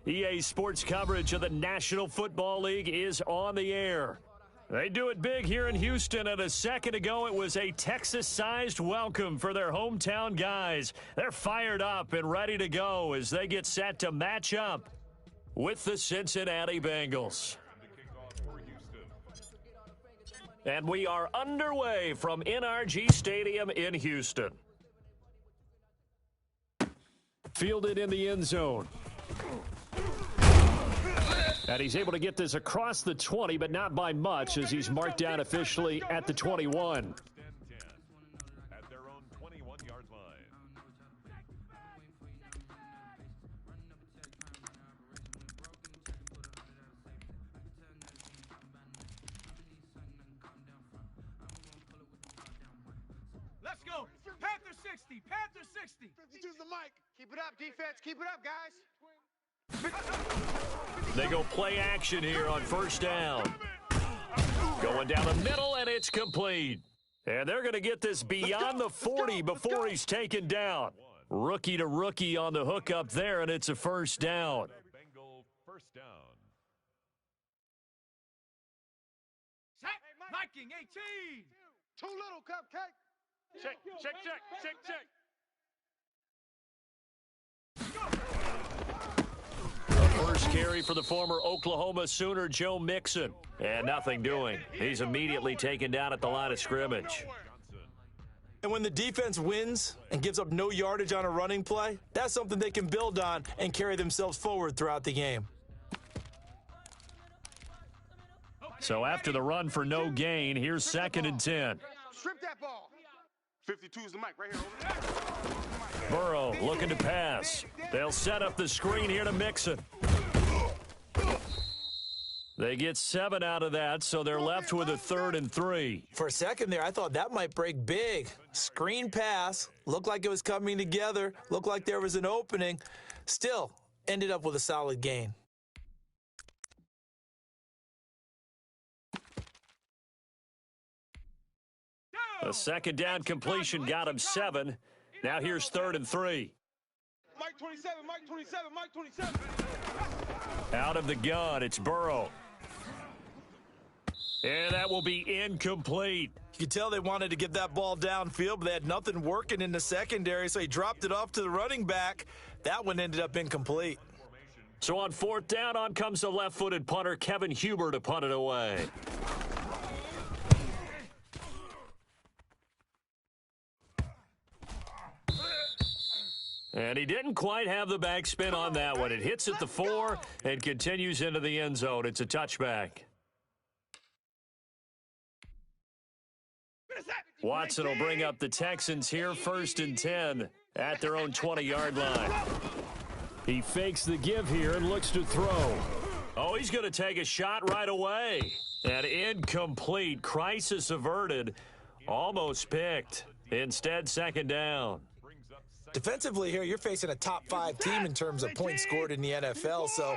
EA Sports coverage of the National Football League is on the air. They do it big here in Houston, and a second ago it was a Texas-sized welcome for their hometown guys. They're fired up and ready to go as they get set to match up with the Cincinnati Bengals. And we are underway from NRG Stadium in Houston. Fielded in the end zone. And he's able to get this across the 20, but not by much, as he's marked down officially at the 21. At their own 21-yard line. Let's go. Panther 60. Panther 60. Use the mic. Keep it up, defense. Keep it up, guys. They go play action here on first down. Going down the middle, and it's complete. And they're going to get this beyond the 40 before he's taken down. Rookie to rookie on the hook up there, and it's a first down. Bengal first down. Check. Viking 18. Too little, Cupcake. Check. First carry for the former Oklahoma Sooner, Joe Mixon. And nothing doing. He's immediately taken down at the line of scrimmage. And when the defense wins and gives up no yardage on a running play, that's something they can build on and carry themselves forward throughout the game. So after the run for no gain, here's 2nd and 10. Strip that ball. 52 is the mic right here. Burrow looking to pass. They'll set up the screen here to Mixon. They get 7 out of that, so they're left with a 3rd and 3. For a second there, I thought that might break big. Screen pass. Looked like it was coming together. Looked like there was an opening. Still, ended up with a solid gain. A second down completion got him 7. Now here's 3rd and 3. Mike 27, Mike 27, Mike 27. Out of the gun, it's Burrow. And that will be incomplete. You could tell they wanted to get that ball downfield, but they had nothing working in the secondary, so he dropped it off to the running back. That one ended up incomplete. So on 4th down, on comes the left-footed punter, Kevin Huber, to punt it away. And he didn't quite have the backspin on that one. It hits at the 4 and continues into the end zone. It's a touchback. Watson will bring up the Texans here, 1st and 10 at their own 20-yard line. He fakes the give here and looks to throw. Oh, he's going to take a shot right away. And incomplete. Crisis averted. Almost picked. Instead, 2nd down. Defensively here, you're facing a top 5 team in terms of points scored in the NFL. So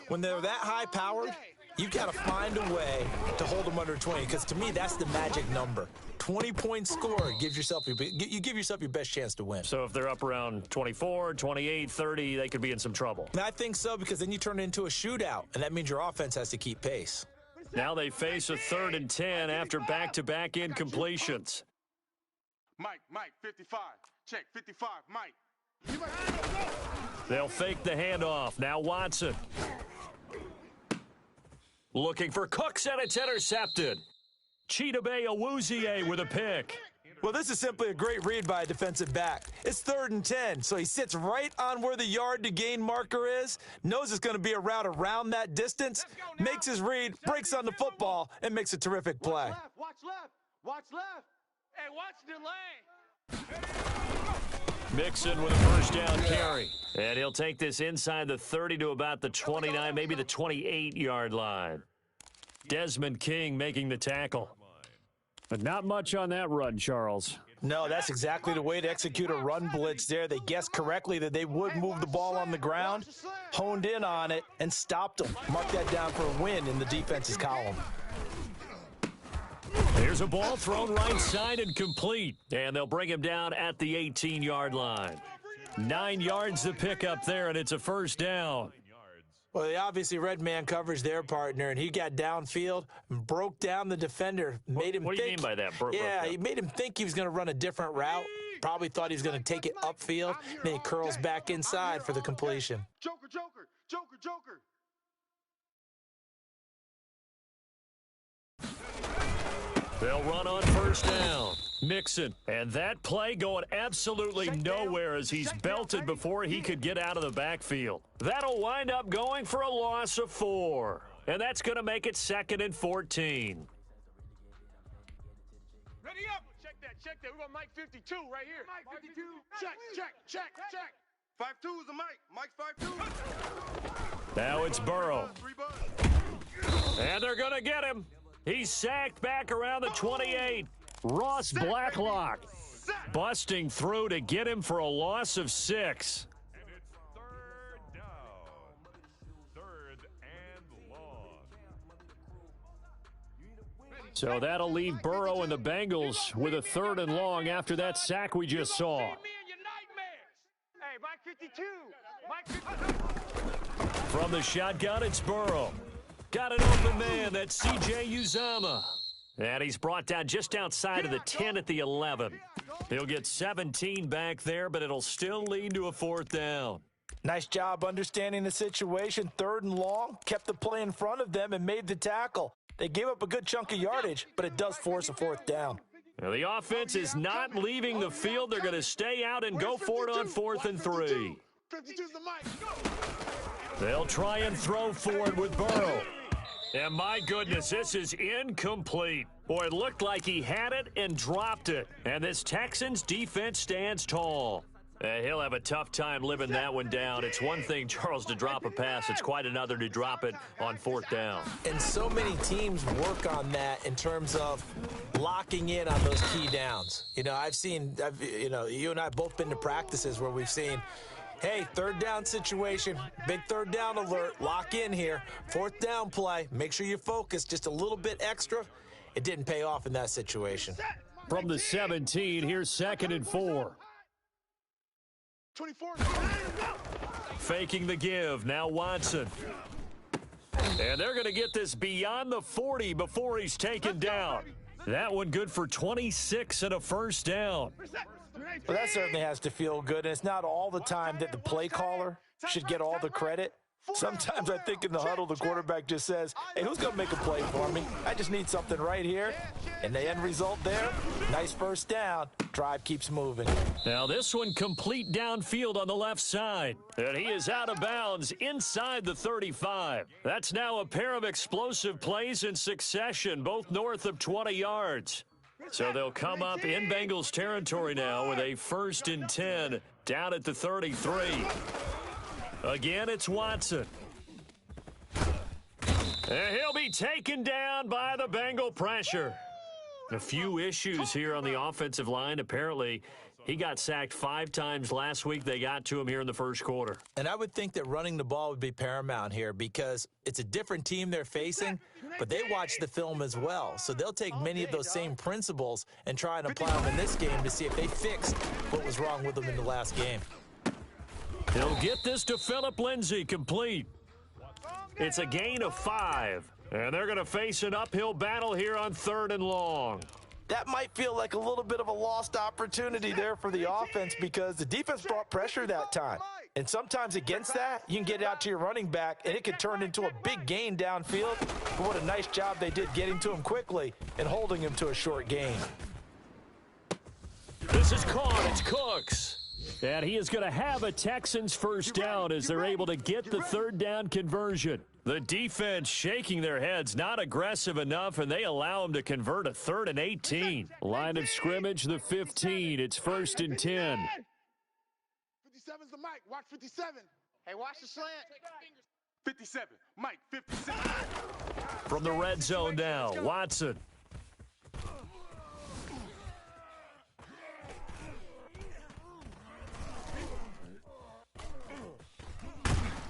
when they're that high-powered, you've got to find a way to hold them under 20, because to me, that's the magic number. 20-point score gives yourself you give yourself your best chance to win. So if they're up around 24, 28, 30, they could be in some trouble. And I think so, because then you turn it into a shootout, and that means your offense has to keep pace. Now they face a 3rd and 10 after back-to-back incompletions. Mike 55. Check 55, Mike. They'll fake the handoff. Now Watson. Looking for Cooks, and it's intercepted. Chidobe Awuzie with a pick. Well, this is simply a great read by a defensive back. It's 3rd and 10, so he sits right on where the yard-to-gain marker is, knows it's going to be a route around that distance, makes his read, breaks on the football, and makes a terrific play. Watch left. Hey, watch the lane. Mixon with a first down carry. And he'll take this inside the 30 to about the 29, maybe the 28-yard line. Desmond King making the tackle. But not much on that run, Charles. No, that's exactly the way to execute a run blitz there. They guessed correctly that they would move the ball on the ground, honed in on it, and stopped them. Mark that down for a win in the defense's column. Here's a ball thrown right side and complete. And they'll bring him down at the 18-yard line. 9 yards to pick up there, and it's a first down. Well, they obviously read man coverage their partner, and he got downfield and broke down the defender. Made him what do you mean by that? Yeah, he made him think he was going to run a different route. Probably thought he was going to take it upfield. Then he curls back inside for the completion. Joker, Joker, Joker, Joker. They'll run on first down. Mixon. And that play going absolutely nowhere as he's belted before he could get out of the backfield. That'll wind up going for a loss of 4. And that's going to make it 2nd and 14. Ready up. Check that. We're going to Mike 52 right here. Mike 52. Check. 5-2 is the Mike. Mike's 5-2. Now it's Burrow. 3 bucks. And they're going to get him. He's sacked back around the 28. Ross Blacklock busting through to get him for a loss of 6. And it's 3rd down. 3rd and long. So that'll leave Burrow and the Bengals with a 3rd and long after that sack we just saw. Me and your nightmares. Hey, Mike 52. Mike 52. From the shotgun, it's Burrow. Got an open man. That's C.J. Uzomah. And he's brought down just outside of the 10 at the 11. He'll get 17 back there, but it'll still lead to a 4th down. Nice job understanding the situation. 3rd and long, kept the play in front of them and made the tackle. They gave up a good chunk of yardage, but it does force a 4th down. Now, the offense is not leaving the field. They're going to stay out and go for it on 4th and 3. 52's the Mike. They'll try and throw forward with Burrow. And my goodness, this is incomplete. Boy, it looked like he had it and dropped it. And this Texans defense stands tall. He'll have a tough time living that one down. It's one thing, Charles, to drop a pass. It's quite another to drop it on 4th down. And so many teams work on that in terms of locking in on those key downs. You know, you and I have both been to practices where we've seen, hey, 3rd down situation, big 3rd down alert, lock in here. 4th down play, make sure you focus just a little bit extra. It didn't pay off in that situation. From the 17, here's 2nd and 4. 24. Faking the give, now Watson. And they're going to get this beyond the 40 before he's taken down. That one good for 26 and a 1st down. Well, that certainly has to feel good, and it's not all the time that the play caller should get all the credit. Sometimes I think in the huddle, the quarterback just says, hey, who's going to make a play for me? I just need something right here. And the end result there, nice 1st down. Drive keeps moving. Now this one complete downfield on the left side. And he is out of bounds inside the 35. That's now a pair of explosive plays in succession, both north of 20 yards. So they'll come up in Bengals territory now with a 1st and 10 down at the 33. Again, it's Watson. And he'll be taken down by the Bengal pressure. A few issues here on the offensive line. Apparently, he got sacked 5 times last week. They got to him here in the 1st quarter. And I would think that running the ball would be paramount here because it's a different team they're facing, but they watch the film as well. So they'll take many of those same principles and try and apply them in this game to see if they fixed what was wrong with them in the last game. He'll get this to Phillip Lindsay, complete. It's a gain of 5. And they're going to face an uphill battle here on 3rd and long. That might feel like a little bit of a lost opportunity there for the offense because the defense brought pressure that time. And sometimes against that, you can get it out to your running back, and it could turn into a big gain downfield. But what a nice job they did getting to him quickly and holding him to a short gain. This is caught. It's Cooks. And he is going to have a Texans 1st down as they're able to get the 3rd down conversion. The defense shaking their heads, not aggressive enough, and they allow him to convert a 3rd and 18. Line of scrimmage, the 15. It's 1st and 10. 57's the Mike. Watch 57. Hey, watch the slant. 57. Mike, 57. From the red zone now, Watson.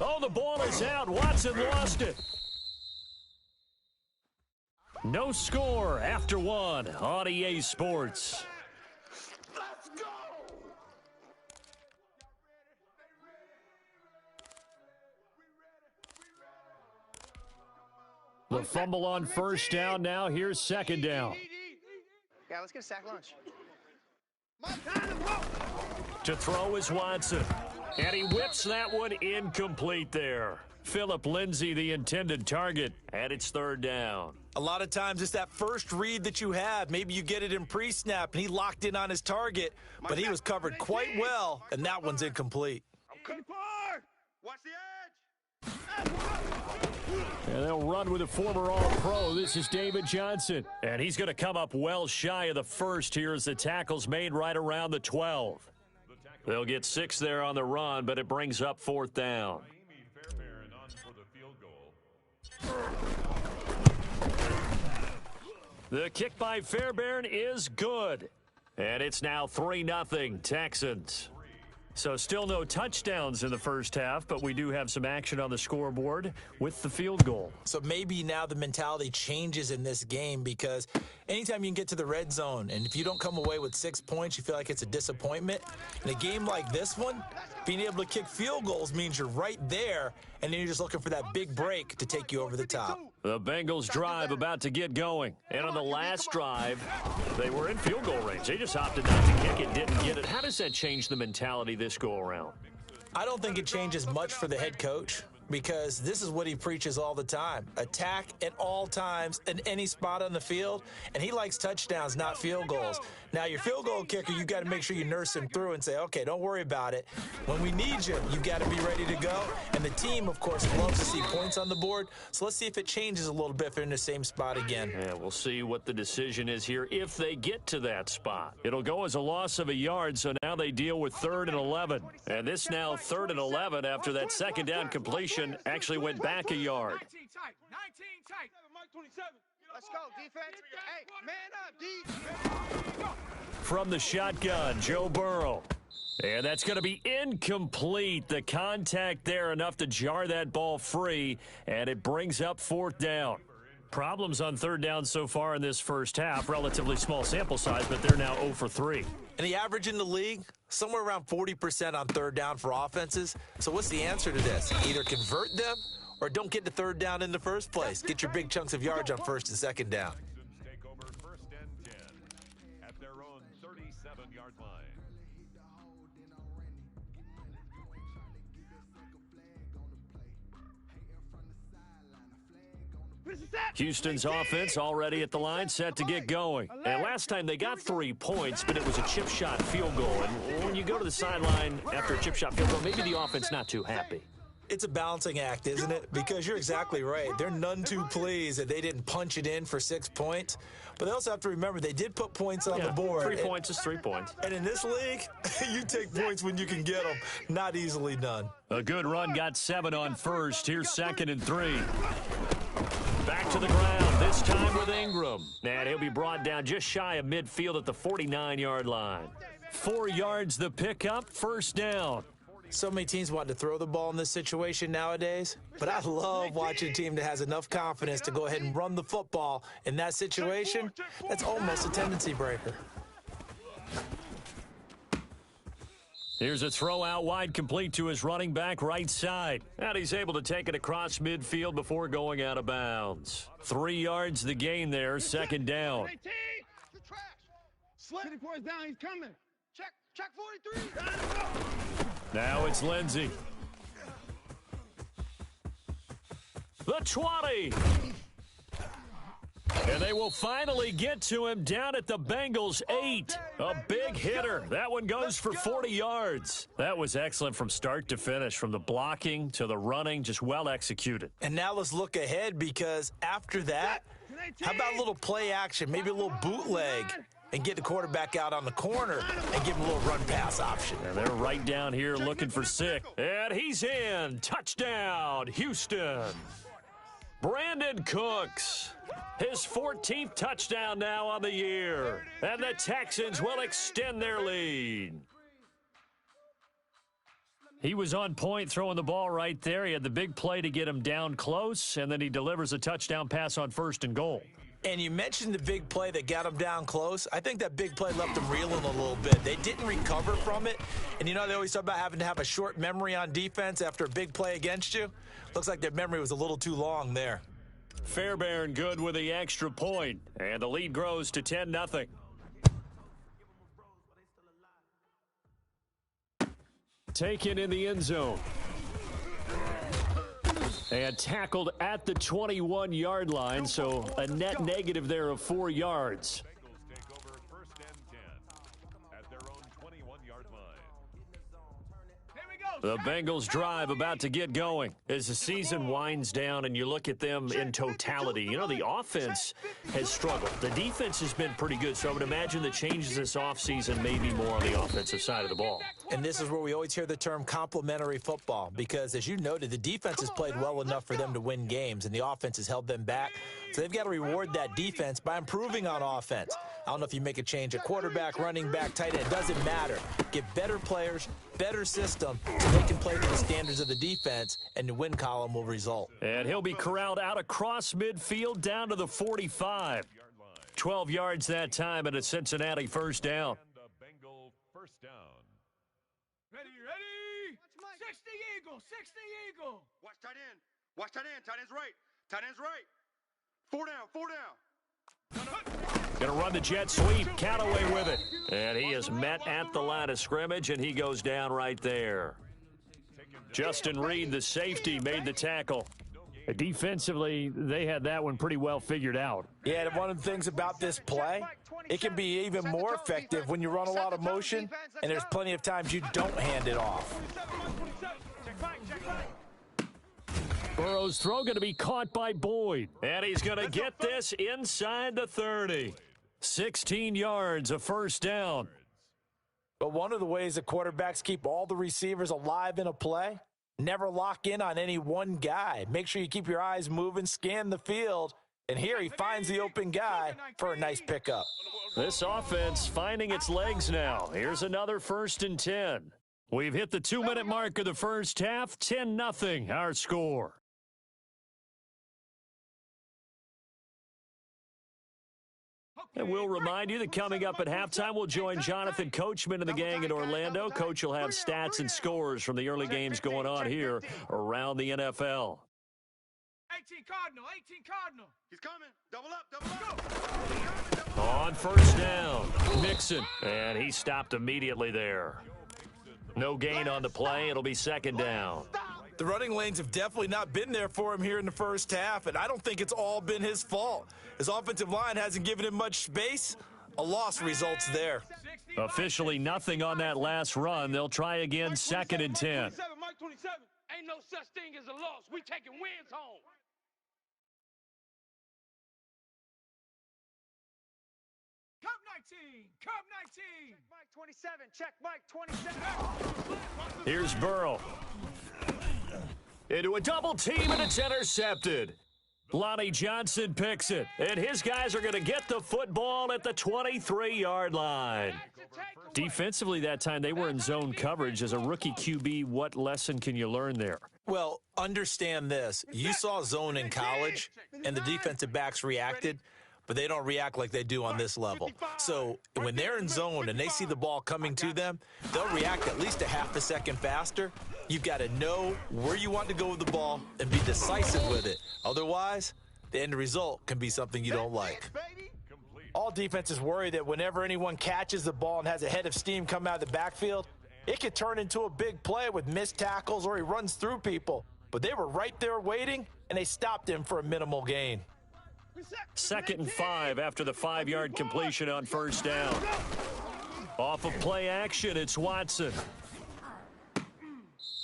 Oh, the ball is out. Watson lost it. No score after 1 on EA Sports. Let's go. The fumble on first down. Now here's second down. Yeah, let's get a sack lunch. To throw is Watson. And he whips that one incomplete there. Phillip Lindsay, the intended target, and it's third down. A lot of times it's that first read that you have. Maybe you get it in pre-snap, and he locked in on his target, but he was covered quite well, and that one's incomplete. Watch the edge. And they'll run with a former All-Pro. This is David Johnson. And he's going to come up well shy of the first here as the tackle's made right around the 12. They'll get 6 there on the run, but it brings up fourth down. The kick by Fairbairn is good. And it's now 3-0 Texans. So still no touchdowns in the first half, but we do have some action on the scoreboard with the field goal. So maybe now the mentality changes in this game because anytime you can get to the red zone, and if you don't come away with 6 points, you feel like it's a disappointment. In a game like this one, being able to kick field goals means you're right there, and then you're just looking for that big break to take you over the top. The Bengals drive about to get going. And on the last drive, they were in field goal range. They just opted not to kick it, didn't get it. How does that change the mentality this go around? I don't think it changes much for the head coach because this is what he preaches all the time. Attack at all times in any spot on the field, and he likes touchdowns, not field goals. Now, your field goal kicker, you got to make sure you nurse him through and say, okay, don't worry about it. When we need you, you got to be ready to go. And the team, of course, loves to see points on the board. So let's see if it changes a little bit if they're in the same spot again. Yeah, we'll see what the decision is here if they get to that spot. It'll go as a loss of a yard, so now they deal with 3rd and 11. And this now 3rd and 11 after that second down completion actually went back a yard. 19 tight. Let's go, defense. Hey, man up, D. From the shotgun, Joe Burrow. And that's going to be incomplete. The contact there enough to jar that ball free, and it brings up 4th down. Problems on 3rd down so far in this first half. Relatively small sample size, but they're now 0 for 3. And the average in the league, somewhere around 40% on 3rd down for offenses. So what's the answer to this? Either convert them or don't get to 3rd down in the first place. Get your big chunks of yards on 1st and 2nd down. Take over 1st and 10 at their own 37-yard line. Houston's offense already at the line, set to get going. And last time they got 3 points, but it was a chip shot field goal. And when you go to the sideline after a chip shot field goal, maybe the offense not too happy. It's a balancing act, isn't it? Because you're exactly right. They're none too pleased that they didn't punch it in for 6 points. But they also have to remember they did put points on the board. 3 points is 3 points. And in this league, you take points when you can get them. Not easily done. A good run got 7 on first. Here's 2nd and 3. Back to the ground, this time with Ingram. And he'll be brought down just shy of midfield at the 49-yard line. 4 yards the pickup, 1st down. So many teams want to throw the ball in this situation nowadays, but I love watching a team that has enough confidence to go ahead and run the football. In that situation, that's almost a tendency breaker. Here's a throw out wide, complete to his running back right side. And he's able to take it across midfield before going out of bounds. 3 yards the gain there, 2nd down. Slip. 24 is down, he's coming. Check 43. Now it's Lindsay. The 20. And they will finally get to him down at the Bengals 8. A big hitter. That one goes for 40 yards. That was excellent from start to finish, from the blocking to the running, just well executed. And now let's look ahead because after that, how about a little play action, maybe a little bootleg, and get the quarterback out on the corner and give him a little run-pass option. And they're right down here looking for 6. And he's in. Touchdown, Houston. Brandon Cooks, his 14th touchdown now on the year. And the Texans will extend their lead. He was on point throwing the ball right there. He had the big play to get him down close, and then he delivers a touchdown pass on 1st and goal. And you mentioned the big play that got him down close. I think that big play left them reeling a little bit. They didn't recover from it. And you know, they always talk about having to have a short memory on defense after a big play against you. Looks like their memory was a little too long there. Fairbairn good with the extra point, and the lead grows to 10-0. Taken in the end zone. And tackled at the 21-yard line, so a net negative there of 4 yards. Bengals take over first and 10 at their own 21-yard line. The Bengals drive about to get going as the season winds down and you look at them in totality. You know, the offense has struggled. The defense has been pretty good, so I would imagine the changes this offseason may be more on the offensive side of the ball. And this is where we always hear the term complementary football because, as you noted, the defense has played well enough for them to win games, and the offense has held them back. So they've got to reward that defense by improving on offense. I don't know if you make a change at quarterback, running back, tight end. It doesn't matter. Get better players, better system, so they can play to the standards of the defense, and the win column will result. And he'll be corralled out across midfield down to the 45. 12 yards that time and a Cincinnati first down. And a Bengal first down. Ready. 60 Eagle, 60 Eagle. Watch tight end. Watch tight end. Tight end's right. Tight end's right. 4 down. 4 down. Going to run the jet sweep. Callaway with it. And he is met at the line of scrimmage, and he goes down right there. Justin Reed, the safety, made the tackle. Defensively, they had that one pretty well figured out. Yeah, and one of the things about this play, it can be even more effective when you run a lot of motion, and there's plenty of times you don't hand it off. Burrow's throw going to be caught by Boyd. And he's going to get this inside the 30. 16 yards, a first down. But one of the ways the quarterbacks keep all the receivers alive in a play, never lock in on any one guy. Make sure you keep your eyes moving, scan the field, and here he finds the open guy for a nice pickup. This offense finding its legs now. Here's another 1st and 10. We've hit the 2-minute mark of the first half. 10-0 our score. And we'll remind you that coming up at halftime, we'll join Jonathan Coachman and the gang in Orlando. Coach will have stats and scores from the early games going on here around the NFL. 18 Cardinal. He's coming. Double up. On first down, Mixon, and he stopped immediately there. No gain on the play. It'll be second down. The running lanes have definitely not been there for him here in the first half, and I don't think it's all been his fault. His offensive line hasn't given him much space. A loss results there. Officially nothing on that last run. They'll try again, 2nd and 10. Mike 27. Ain't no such thing as a loss. We taking wins home. Cup 19. Mike 27. Check Mike 27. Here's Burrow. Into a double team, and it's intercepted. Lonnie Johnson picks it, and his guys are going to get the football at the 23-yard line. Defensively that time, they were in zone coverage. As a rookie QB, what lesson can you learn there? Well, understand this. You saw zone in college, and the defensive backs reacted, but they don't react like they do on this level. So when they're in zone and they see the ball coming to them, they'll react at least a half a second faster. You've got to know where you want to go with the ball and be decisive with it. Otherwise, the end result can be something you don't like. All defenses worry that whenever anyone catches the ball and has a head of steam come out of the backfield, it could turn into a big play with missed tackles or he runs through people. But they were right there waiting, and they stopped him for a minimal gain. 2nd and 5 after the 5-yard completion on first down. Off of play action, it's Watson.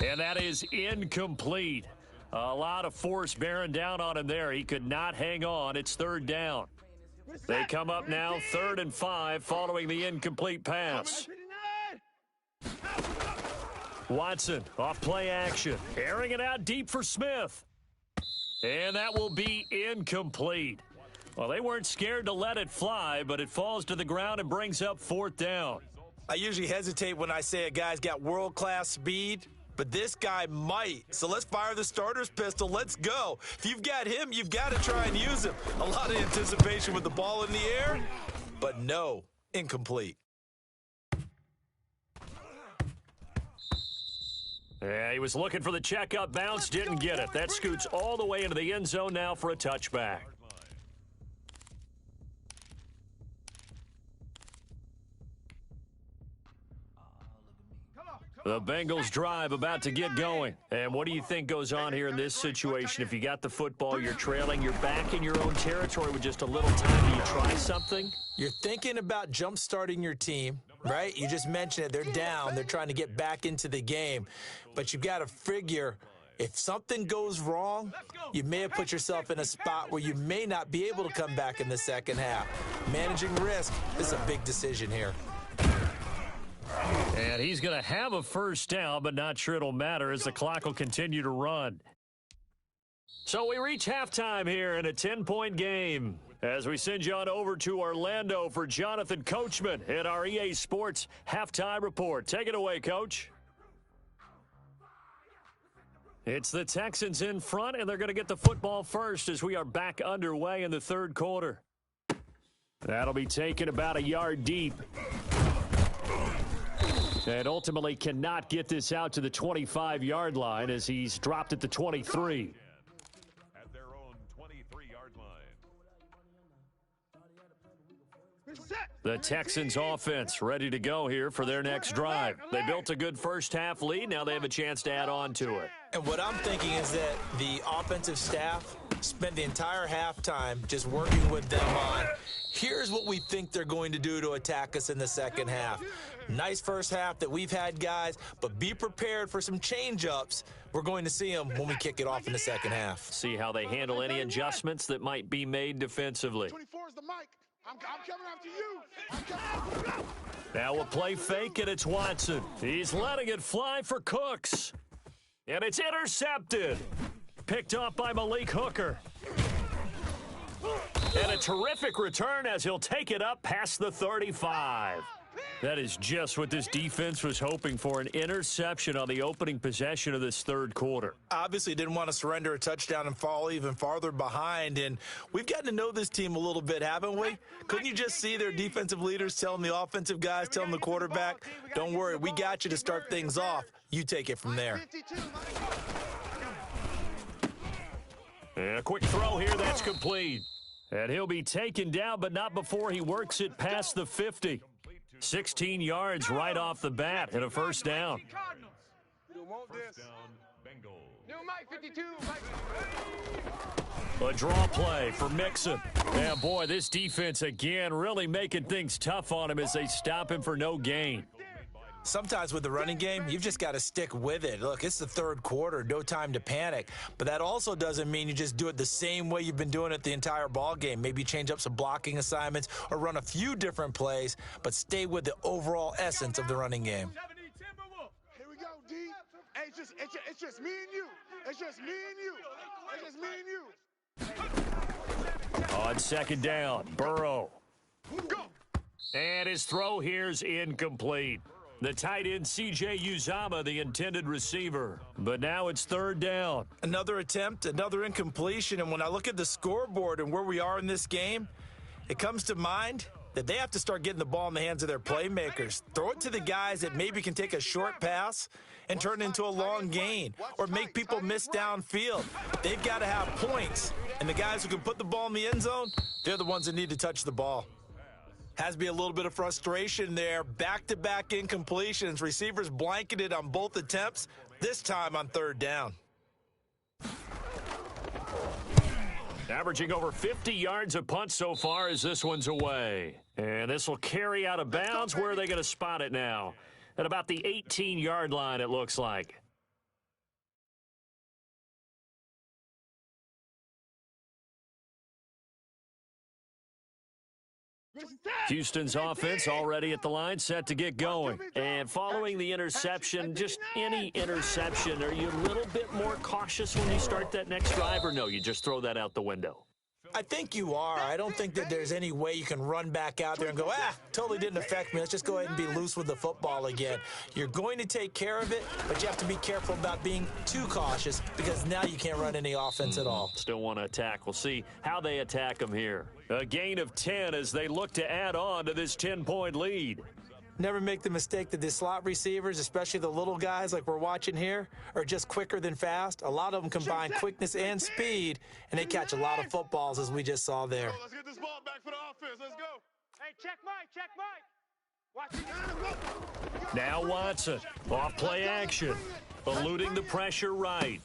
And that is incomplete. A lot of force bearing down on him there. He could not hang on. It's 3rd down. They come up now 3rd and 5 following the incomplete pass. Watson off play action. Airing it out deep for Smith. And that will be incomplete. Well, they weren't scared to let it fly, but it falls to the ground and brings up 4th down. I usually hesitate when I say a guy's got world-class speed, but this guy might. So let's fire the starter's pistol. Let's go. If you've got him, you've got to try and use him. A lot of anticipation with the ball in the air, but no, incomplete. Yeah, he was looking for the checkup bounce, didn't get it. That scoots all the way into the end zone now for a touchback. The Bengals drive about to get going. And what do you think goes on here in this situation? If you got the football, you're trailing, you're back in your own territory with just a little time. Do you try something? You're thinking about jump-starting your team, right? You just mentioned it. They're down. They're trying to get back into the game. But you've got to figure, if something goes wrong, you may have put yourself in a spot where you may not be able to come back in the second half. Managing risk is a big decision here. And he's going to have a first down, but not sure it'll matter as the clock will continue to run. So we reach halftime here in a 10-point game as we send you on over to Orlando for Jonathan Coachman in our EA Sports Halftime Report. Take it away, Coach. It's the Texans in front, and they're going to get the football first as we are back underway in the third quarter. That'll be taken about a yard deep. And ultimately cannot get this out to the 25-yard line as he's dropped at the 23. At their own 23-yard line. The Texans offense ready to go here for their next drive. They built a good first half lead. Now they have a chance to add on to it. And what I'm thinking is that the offensive staff spent the entire halftime just working with them on, here's what we think they're going to do to attack us in the second half. Nice first half that we've had, guys, but be prepared for some change-ups. We're going to see them when we kick it off in the second half. See how they handle any adjustments that might be made defensively. 24 is the mic. I'm coming after you. Now we'll play fake, and it's Watson. He's letting it fly for Cooks. And it's intercepted. Picked off by Malik Hooker. And a terrific return as he'll take it up past the 35. That is just what this defense was hoping for, an interception on the opening possession of this third quarter. Obviously didn't want to surrender a touchdown and fall even farther behind, and we've gotten to know this team a little bit, haven't we? Couldn't you just see their defensive leaders telling the offensive guys, telling the quarterback, don't worry, we got you to start things off. You take it from there. And a quick throw here, that's complete. And he'll be taken down, but not before he works it past the 50. 16 yards right off the bat and a first down. First down, Bengals. New Mike 52. A draw play for Mixon. And boy, this defense again really making things tough on him as they stop him for no gain. Sometimes with the running game, you've just got to stick with it. Look, it's the third quarter, no time to panic. But that also doesn't mean you just do it the same way you've been doing it the entire ball game. Maybe change up some blocking assignments or run a few different plays, but stay with the overall essence of the running game. Here we go, D. Hey, it's just me and you. It's just me and you. It's just me and you. On second down, Burrow. And his throw here's incomplete. The tight end, C.J. Uzama, the intended receiver. But now it's third down. Another attempt, another incompletion. And when I look at the scoreboard and where we are in this game, it comes to mind that they have to start getting the ball in the hands of their playmakers. Throw it to the guys that maybe can take a short pass and turn it into a long gain or make people miss downfield. They've got to have points. And the guys who can put the ball in the end zone, they're the ones that need to touch the ball. Has to be a little bit of frustration there. Back-to-back incompletions. Receivers blanketed on both attempts, this time on third down. Averaging over 50 yards a punt so far as this one's away. And this will carry out of bounds. Where are they going to spot it now? At about the 18-yard line, it looks like. Houston's offense already at the line, set to get going. And following the interception, just any interception, are you a little bit more cautious when you start that next drive, or no, you just throw that out the window? I think you are. I don't think that there's any way you can run back out there and go, totally didn't affect me. Let's just go ahead and be loose with the football again. You're going to take care of it, but you have to be careful about being too cautious because now you can't run any offense at all. Still want to attack. We'll see how they attack them here. A gain of 10 as they look to add on to this 10-point lead. Never make the mistake that the slot receivers, especially the little guys like we're watching here, are just quicker than fast. A lot of them combine quickness and speed, and they catch a lot of footballs, as we just saw there. Let's get this ball back for the offense. Let's go. Hey, check Mike. Watch it. Now Watson, off play action, eluding the pressure right.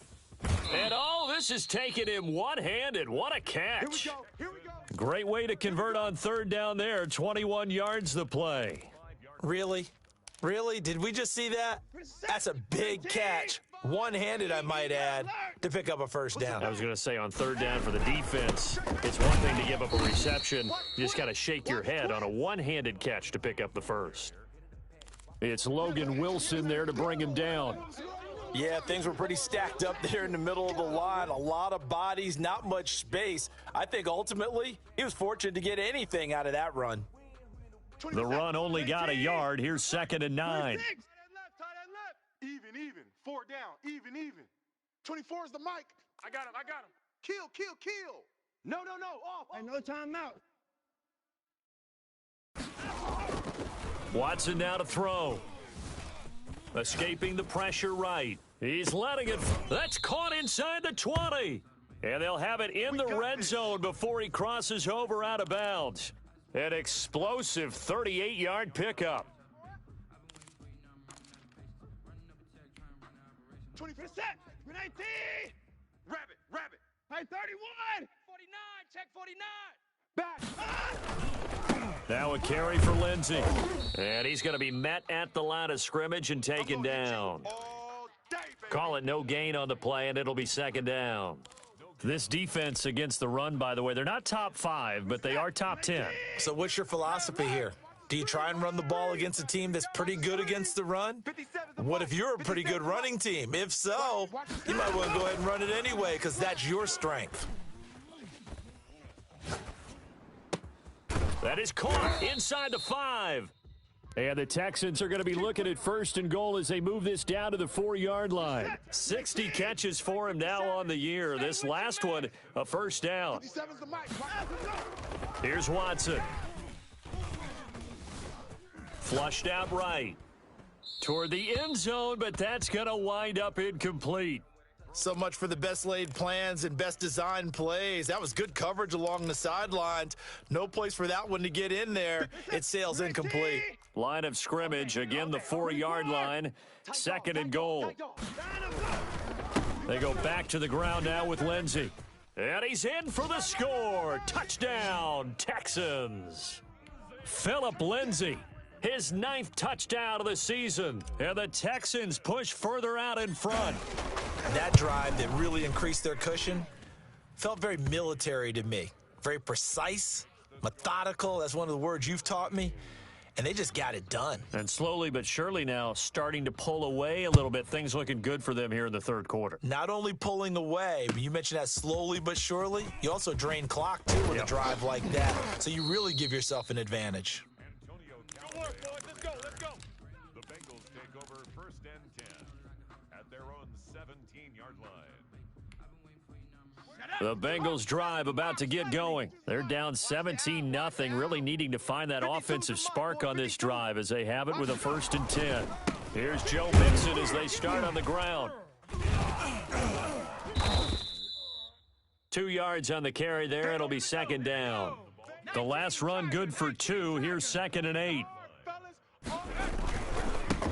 And this is taking him one-handed. What a catch. Here we go. Great way to convert on third down there. 21 yards the play. Really? Really? Did we just see that? That's a big catch. One-handed, I might add, to pick up a first down. I was going to say on third down for the defense, it's one thing to give up a reception. You just got to shake your head on a one-handed catch to pick up the first. It's Logan Wilson there to bring him down. Yeah, things were pretty stacked up there in the middle of the line. A lot of bodies, not much space. I think ultimately he was fortunate to get anything out of that run. The run only got a yard. Here's 2nd and 9. Tight end left. Even. 4 down. Even. 24 is the mic. I got him. Kill. No. Off. No timeout. Watson now to throw. Escaping the pressure right. He's letting it. That's caught inside the 20. And they'll have it in the red zone before he crosses over out of bounds. An explosive 38-yard pickup. 20%. 19. Rabbit. Hey, 31. 49. Check 49. Back. Now a carry for Lindsey. And he's going to be met at the line of scrimmage and taken down. Call it no gain on the play, and it'll be 2nd down. This defense against the run, by the way, they're not top 5, but they are top 10. So what's your philosophy here? Do you try and run the ball against a team that's pretty good against the run? What if you're a pretty good running team? If so, you might want to go ahead and run it anyway because that's your strength. That is caught inside the 5. And the Texans are going to be looking at 1st and goal as they move this down to the 4-yard line. 60 catches for him now on the year. This last one, a first down. Here's Watson. Flushed out right. Toward the end zone, but that's going to wind up incomplete. So much for the best laid plans and best designed plays. That was good coverage along the sidelines. No place for that one to get in there. It sails incomplete. Line of scrimmage, again the 4-yard line. 2nd and goal. They go back to the ground now with Lindsey. And he's in for the score. Touchdown, Texans. Phillip Lindsey, his 9th touchdown of the season. And the Texans push further out in front. That drive that really increased their cushion felt very military to me. Very precise, methodical. That's one of the words you've taught me. And they just got it done. And slowly but surely now starting to pull away a little bit. Things looking good for them here in the 3rd quarter. Not only pulling away, but you mentioned that slowly but surely. You also drain clock, too, with a drive like that. So you really give yourself an advantage. Let's go. The Bengals take over 1st and 10 at their own 17-yard line. The Bengals drive about to get going. They're down 17-0, really needing to find that offensive spark on this drive as they have it with a 1st and 10. Here's Joe Mixon as they start on the ground. 2 yards on the carry there. It'll be 2nd down. The last run good for 2. Here's 2nd and 8.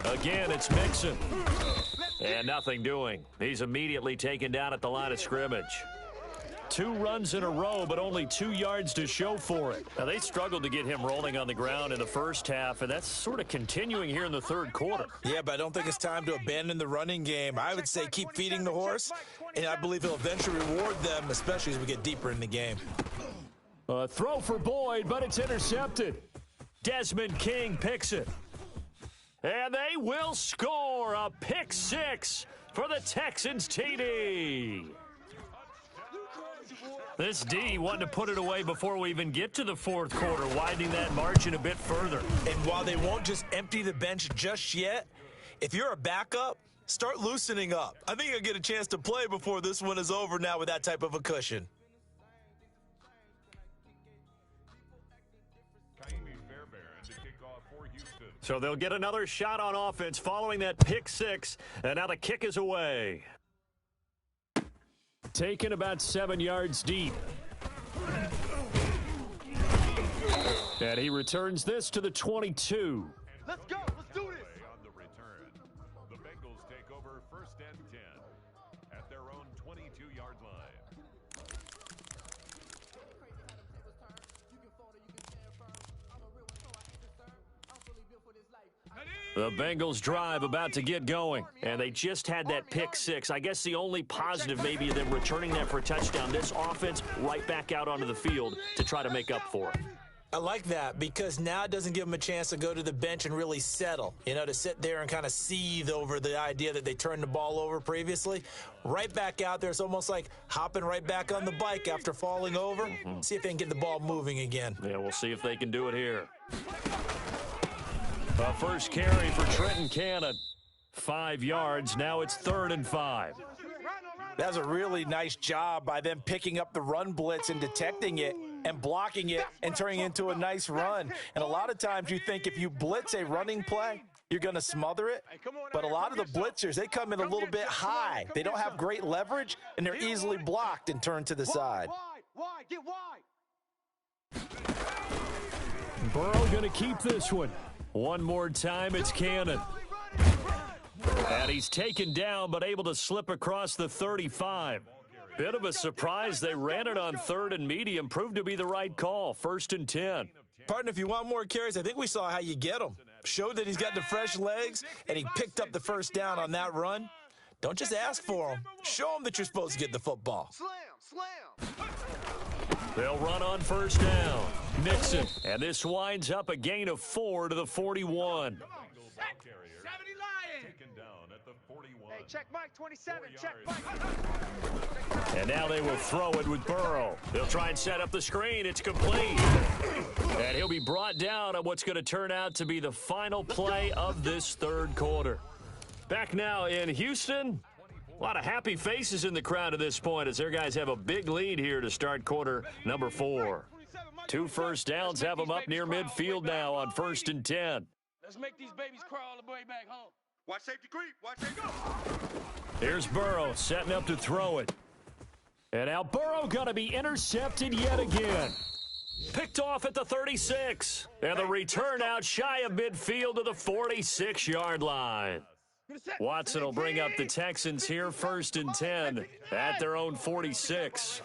Again, it's Mixon. And nothing doing. He's immediately taken down at the line of scrimmage. 2 runs in a row, but only 2 yards to show for it. Now, they struggled to get him rolling on the ground in the first half, and that's sort of continuing here in the 3rd quarter. Yeah, but I don't think it's time to abandon the running game. I would say keep feeding the horse, and I believe he'll eventually reward them, especially as we get deeper in the game. A throw for Boyd, but it's intercepted. Desmond King picks it. And they will score a pick 6 for the Texans TD. This D wanting to put it away before we even get to the 4th quarter, widening that margin a bit further. And while they won't just empty the bench just yet, if you're a backup, start loosening up. I think you'll get a chance to play before this one is over now with that type of a cushion. Kaimi Fairbairn to kick off for Houston. So they'll get another shot on offense following that pick six, and now the kick is away. Taken about 7 yards deep. And he returns this to the 22. Let's go. Let's do this. On the return, the Bengals take over 1st and 10 at their own 22-yard line. The Bengals drive about to get going, and they just had that pick six. I guess the only positive maybe of them returning that for a touchdown. This offense right back out onto the field to try to make up for it. I like that because now it doesn't give them a chance to go to the bench and really settle, to sit there and kind of seethe over the idea that they turned the ball over previously. Right back out there, it's almost like hopping right back on the bike after falling over. See if they can get the ball moving again. Yeah, we'll see if they can do it here. First carry for Trenton Cannon. 5 yards. Now it's 3rd and 5. That was a really nice job by them picking up the run blitz and detecting it and blocking it and turning it into a nice run. And a lot of times you think if you blitz a running play, you're going to smother it. But a lot of the blitzers, they come in a little bit high. They don't have great leverage, and they're easily blocked and turned to the side. Wide, get wide. Burrow going to keep this one. One more time, it's Cannon. And he's taken down, but able to slip across the 35. Bit of a surprise. They ran it on 3rd and medium. Proved to be the right call. 1st and 10. Partner, if you want more carries, I think we saw how you get them. Showed that he's got the fresh legs, and he picked up the first down on that run. Don't just ask for them. Show them that you're supposed to get the football. Slam. They'll run on 1st down. Nixon. And this winds up a gain of 4 to the 41. Hey, check Mike 27. Check Mike. And now they will throw it with Burrow. They'll try and set up the screen. It's complete. And he'll be brought down on what's going to turn out to be the final play of this 3rd quarter. Back now in Houston. A lot of happy faces in the crowd at this point as their guys have a big lead here to start quarter number 4. 2 first downs have them up near midfield now on 1st and 10. Let's make these babies crawl the way back home. Watch safety creep. Watch safety go. Here's Burrow setting up to throw it. And now Burrow going to be intercepted yet again. Picked off at the 36. And the return out shy of midfield to the 46-yard line. Watson will bring up the Texans here 1st and 10 at their own 46.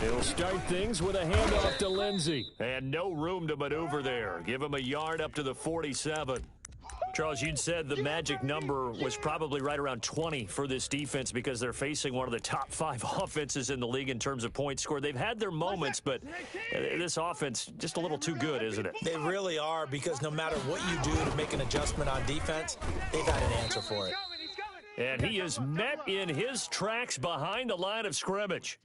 He'll start things with a handoff to Lindsey. And no room to maneuver there. Give him a yard up to the 47. Charles, you'd said the magic number was probably right around 20 for this defense because they're facing one of the top 5 offenses in the league in terms of points scored. They've had their moments, but this offense just a little too good, isn't it? They really are because no matter what you do to make an adjustment on defense, they've got an answer for it. And he is met in his tracks behind the line of scrimmage.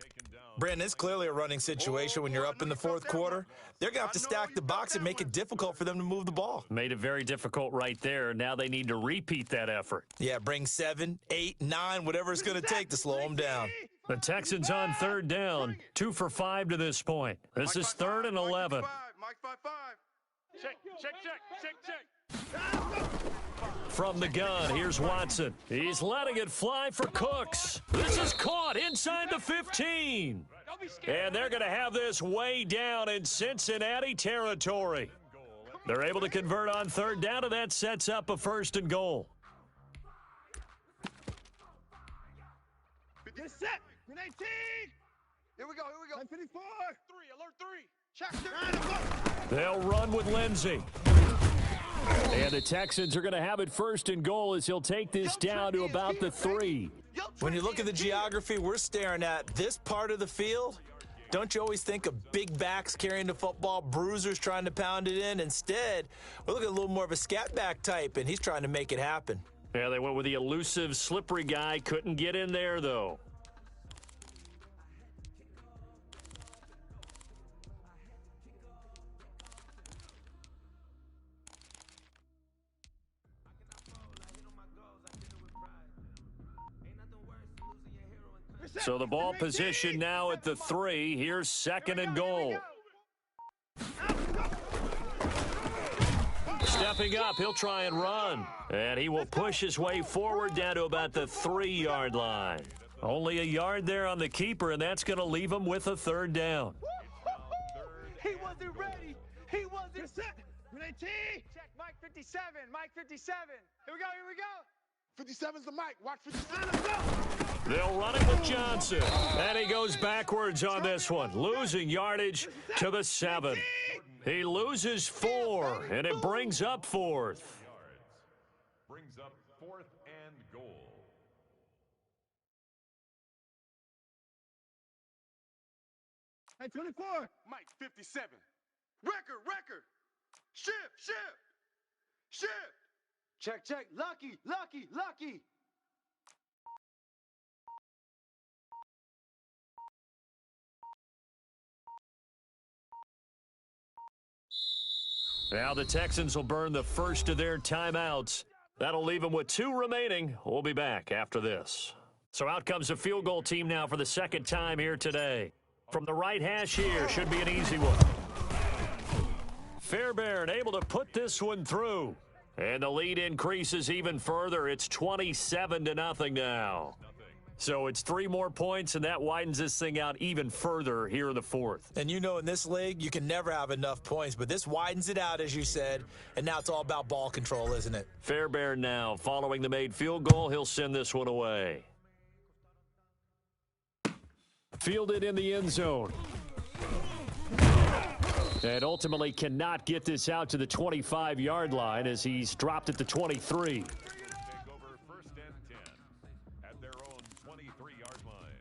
Brandon, it's clearly a running situation when you're up in the 4th quarter. They're going to have to stack the box and make it difficult for them to move the ball. Made it very difficult right there. Now they need to repeat that effort. Yeah, bring 7, 8, 9, whatever it's going to take to slow them down. The Texans on 3rd down, 2 for 5 to this point. This is 3rd and 11. Mike 5-5. Check. From the gun, here's Watson. He's letting it fly for Cooks. This is caught inside the 15. And they're going to have this way down in Cincinnati territory. They're able to convert on 3rd down, and that sets up a 1st and goal. Get set. Grenade team. Here we go. 54. 3. Alert 3. Check. They'll run with Lindsey. And the Texans are going to have it 1st and goal as he'll take this down to about the 3. When you look at the geography we're staring at, this part of the field, don't you always think of big backs carrying the football, bruisers trying to pound it in? Instead, we're looking at a little more of a scat back type, and he's trying to make it happen. Yeah, they went with the elusive, slippery guy. Couldn't get in there, though. So the ball position now at the 3. Here's 2nd and goal. Stepping up, he'll try and run. And he will push his way forward down to about the 3-yard line. Only a yard there on the keeper, and that's going to leave him with a third down. He wasn't ready. He wasn't set. Check Mike 57. Mike 57. Here we go. Here we go. 57's the Mike. Watch 57. They'll run it with Johnson. And he goes backwards on this one, losing yardage to the 7. He loses 4, and it brings up 4th. Brings up 4th and goal. Hey, 24. Mike 57. Record. Shift. Check. Lucky. Now the Texans will burn the first of their timeouts. That'll leave them with 2 remaining. We'll be back after this. So out comes a field goal team now for the second time here today. From the right hash here, should be an easy one. Fairbairn able to put this one through. And the lead increases even further. It's 27-0 now. So it's 3 more points, and that widens this thing out even further here in the 4th. And you know, in this league, you can never have enough points, but this widens it out, as you said, and now it's all about ball control, isn't it? Fairbairn now, following the made field goal, he'll send this one away. Fielded in the end zone. And ultimately cannot get this out to the 25-yard line as he's dropped at the 23. Take over 1st and 10 at their own 23-yard line.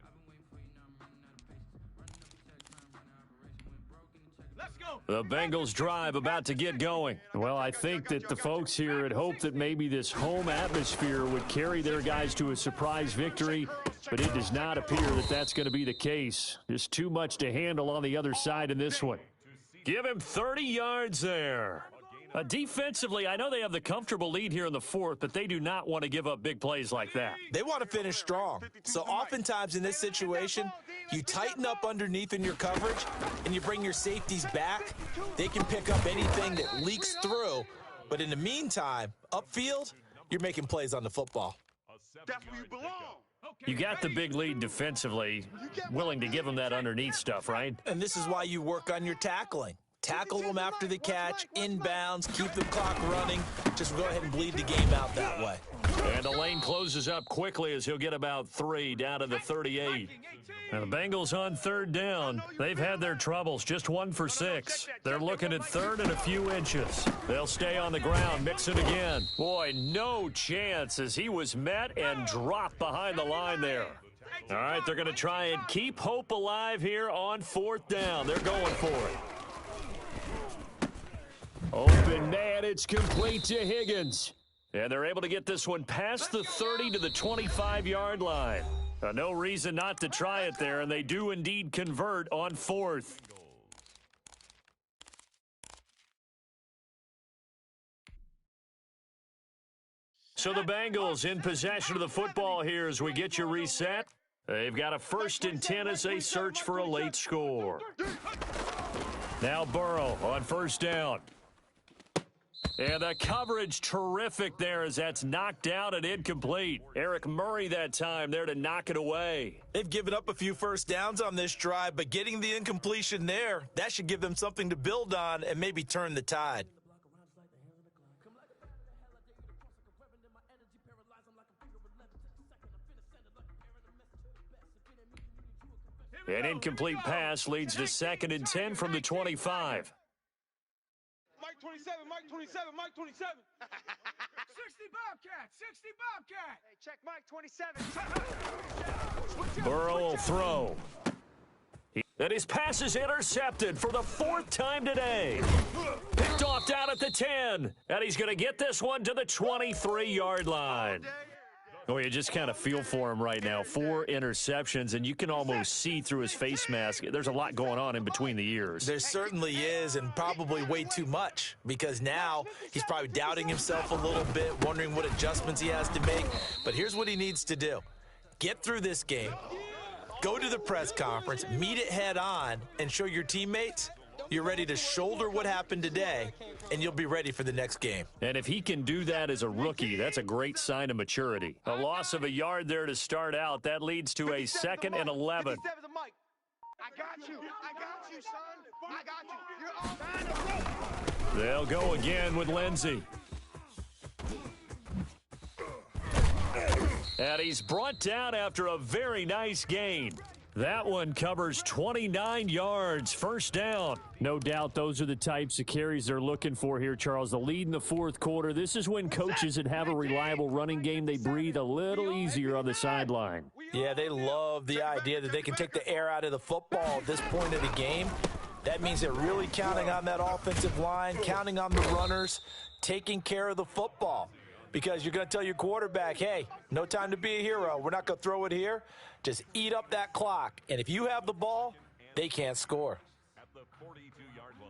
Let's go. The Bengals drive about to get going. Well, I think that the folks here had hoped that maybe this home atmosphere would carry their guys to a surprise victory, but it does not appear that that's going to be the case. There's too much to handle on the other side in this one. Give him 30 yards there. Defensively, I know they have the comfortable lead here in the 4th, but they do not want to give up big plays like that. They want to finish strong. So oftentimes in this situation, you tighten up underneath in your coverage and you bring your safeties back. They can pick up anything that leaks through. But in the meantime, upfield, you're making plays on the football. That's where you belong. You got the big lead defensively, willing to give them that underneath stuff, right? And this is why you work on your tackling. Tackle them after the catch, inbounds, keep the clock running. Just go ahead and bleed the game out that way. And the lane closes up quickly as he'll get about 3 down to the 38. Now the Bengals on 3rd down. They've had their troubles, just 1 for 6. They're looking at 3rd and a few inches. They'll stay on the ground, mix it again. Boy, no chance as he was met and dropped behind the line there. All right, they're going to try and keep hope alive here on 4th down. They're going for it. Open man, it's complete to Higgins. And they're able to get this one past the 30 to the 25-yard line. No reason not to try it there, and they do indeed convert on 4th. So the Bengals in possession of the football here as we get you reset. They've got a 1st and 10 as they search for a late score. Now Burrow on 1st down. And the coverage terrific there as that's knocked down and incomplete. Eric Murray that time there to knock it away. They've given up a few first downs on this drive, but getting the incompletion there, that should give them something to build on and maybe turn the tide. An incomplete pass leads to 2nd and 10 from the 25. Mike 27, Mike 27, Mike 27. 60 Bobcat. Hey, check Mike 27. Burrow will throw. And his pass is intercepted for the 4th time today. Picked off down at the 10. And he's going to get this one to the 23-yard line. Oh, you just kind of feel for him right now. 4 interceptions, and you can almost see through his face mask. There's a lot going on in between the ears. There certainly is, and probably way too much, because now he's probably doubting himself a little bit, wondering what adjustments he has to make. But here's what he needs to do. Get through this game, go to the press conference, meet it head on, and show your teammates you're ready to shoulder what happened today, and you'll be ready for the next game. And if he can do that as a rookie, that's a great sign of maturity. A loss of a yard there to start out. That leads to a 2nd and 11. I got you. I got you, son. I got you. They'll go again with Lindsey. And he's brought down after a very nice gain. That one covers 29 yards, first down. No doubt those are the types of carries they're looking for here, Charles. The lead in the fourth quarter. This is when coaches that have a reliable running game, they breathe a little easier on the sideline. Yeah, they love the idea that they can take the air out of the football at this point of the game. That means they're really counting on that offensive line, counting on the runners, taking care of the football. Because you're going to tell your quarterback, hey, no time to be a hero. We're not going to throw it here. Just eat up that clock. And if you have the ball, they can't score. At the 42-yard line.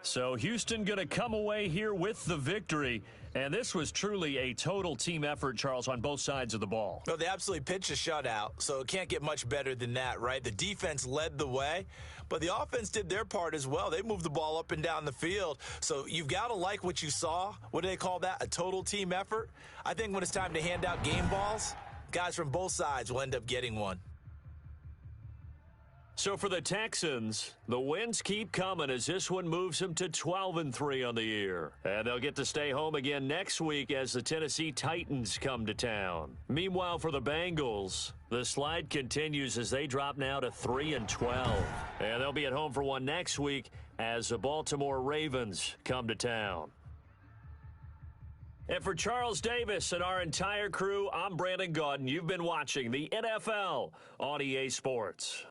So Houston going to come away here with the victory. And this was truly a total team effort, Charles, on both sides of the ball. Well, they absolutely pitched a shutout, so it can't get much better than that, right? The defense led the way, but the offense did their part as well. They moved the ball up and down the field. So you've got to like what you saw. What do they call that? A total team effort? I think when it's time to hand out game balls, guys from both sides will end up getting one. So for the Texans, the wins keep coming as this one moves them to 12-3 on the year. And they'll get to stay home again next week as the Tennessee Titans come to town. Meanwhile, for the Bengals, the slide continues as they drop now to 3-12. And they'll be at home for one next week as the Baltimore Ravens come to town. And for Charles Davis and our entire crew, I'm Brandon Gaudin. You've been watching the NFL on EA Sports.